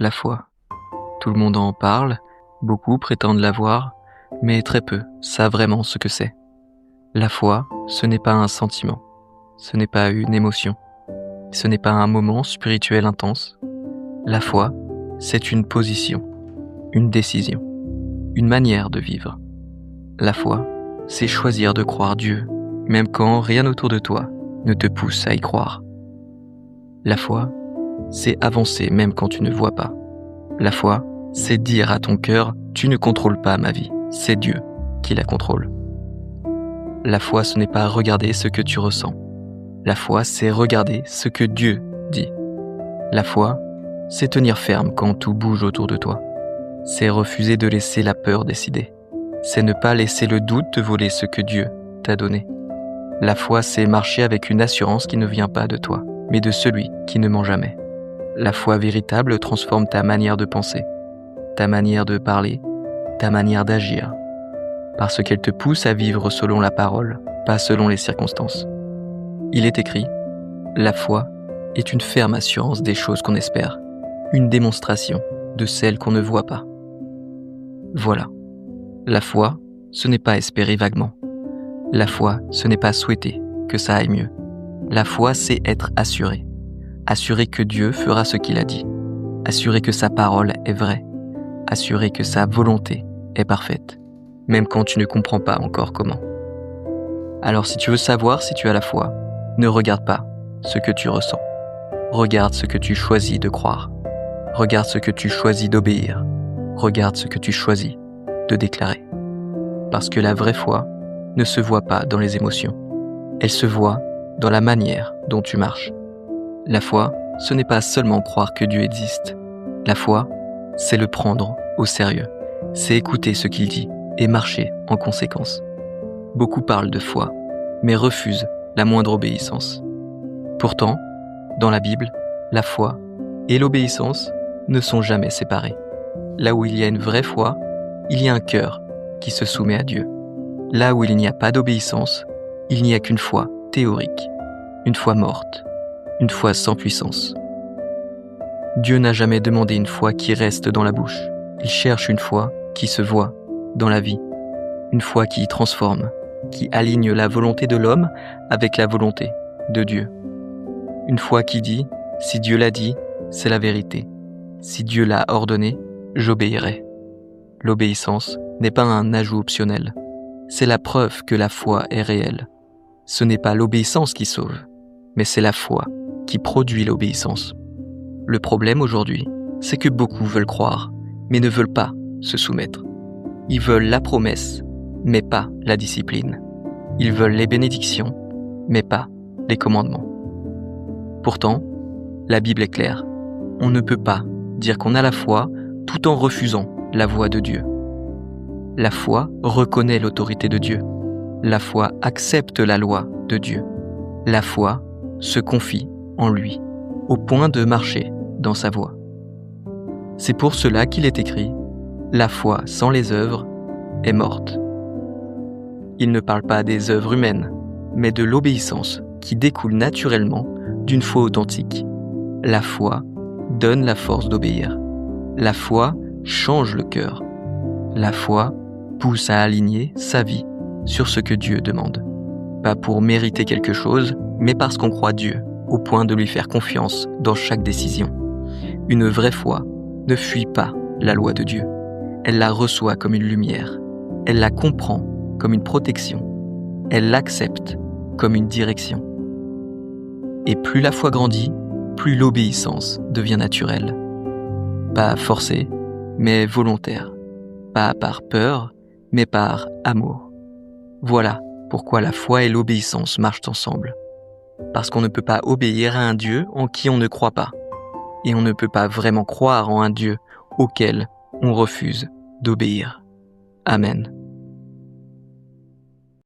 La foi. Tout le monde en parle, beaucoup prétendent l'avoir, mais très peu savent vraiment ce que c'est. La foi, ce n'est pas un sentiment, ce n'est pas une émotion, ce n'est pas un moment spirituel intense. La foi, c'est une position, une décision, une manière de vivre. La foi, c'est choisir de croire Dieu, même quand rien autour de toi ne te pousse à y croire. La foi, c'est avancer même quand tu ne vois pas. La foi, c'est dire à ton cœur, tu ne contrôles pas ma vie, c'est Dieu qui la contrôle. La foi, ce n'est pas regarder ce que tu ressens. La foi, c'est regarder ce que Dieu dit. La foi, c'est tenir ferme quand tout bouge autour de toi. C'est refuser de laisser la peur décider. C'est ne pas laisser le doute te voler ce que Dieu t'a donné. La foi, c'est marcher avec une assurance qui ne vient pas de toi, mais de celui qui ne ment jamais. La foi véritable transforme ta manière de penser, ta manière de parler, ta manière d'agir, parce qu'elle te pousse à vivre selon la parole, pas selon les circonstances. Il est écrit, la foi est une ferme assurance des choses qu'on espère, une démonstration de celles qu'on ne voit pas. Voilà. La foi, ce n'est pas espérer vaguement. La foi, ce n'est pas souhaiter que ça aille mieux. La foi, c'est être assuré. Assuré que Dieu fera ce qu'il a dit. Assuré que sa parole est vraie. Assuré que sa volonté est parfaite, même quand tu ne comprends pas encore comment. Alors si tu veux savoir si tu as la foi, ne regarde pas ce que tu ressens. Regarde ce que tu choisis de croire. Regarde ce que tu choisis d'obéir. Regarde ce que tu choisis de déclarer. Parce que la vraie foi ne se voit pas dans les émotions. Elle se voit dans la manière dont tu marches. La foi, ce n'est pas seulement croire que Dieu existe. La foi, c'est le prendre au sérieux. C'est écouter ce qu'il dit et marcher en conséquence. Beaucoup parlent de foi, mais refusent la moindre obéissance. Pourtant, dans la Bible, la foi et l'obéissance ne sont jamais séparées. Là où il y a une vraie foi, il y a un cœur qui se soumet à Dieu. Là où il n'y a pas d'obéissance, il n'y a qu'une foi théorique, une foi morte, une foi sans puissance. Dieu n'a jamais demandé une foi qui reste dans la bouche. Il cherche une foi qui se voit dans la vie, une foi qui transforme, qui aligne la volonté de l'homme avec la volonté de Dieu. Une foi qui dit, si Dieu l'a dit, c'est la vérité. Si Dieu l'a ordonné, j'obéirai. L'obéissance n'est pas un ajout optionnel. C'est la preuve que la foi est réelle. Ce n'est pas l'obéissance qui sauve, mais c'est la foi qui produit l'obéissance. Le problème aujourd'hui, c'est que beaucoup veulent croire, mais ne veulent pas se soumettre. Ils veulent la promesse, mais pas la discipline. Ils veulent les bénédictions, mais pas les commandements. Pourtant, la Bible est claire. On ne peut pas dire qu'on a la foi tout en refusant la voix de Dieu. La foi reconnaît l'autorité de Dieu. La foi accepte la loi de Dieu. La foi se confie en lui, au point de marcher dans sa voie. C'est pour cela qu'il est écrit « La foi sans les œuvres est morte ». Il ne parle pas des œuvres humaines, mais de l'obéissance qui découle naturellement d'une foi authentique. La foi donne la force d'obéir. La foi change le cœur. La foi pousse à aligner sa vie sur ce que Dieu demande. Pas pour mériter quelque chose, mais parce qu'on croit Dieu, au point de lui faire confiance dans chaque décision. Une vraie foi ne fuit pas la loi de Dieu. Elle la reçoit comme une lumière. Elle la comprend comme une protection. Elle l'accepte comme une direction. Et plus la foi grandit, plus l'obéissance devient naturelle. Pas forcée, mais volontaire. Pas par peur, mais par amour. Voilà pourquoi la foi et l'obéissance marchent ensemble. Parce qu'on ne peut pas obéir à un Dieu en qui on ne croit pas. Et on ne peut pas vraiment croire en un Dieu auquel on refuse d'obéir. Amen.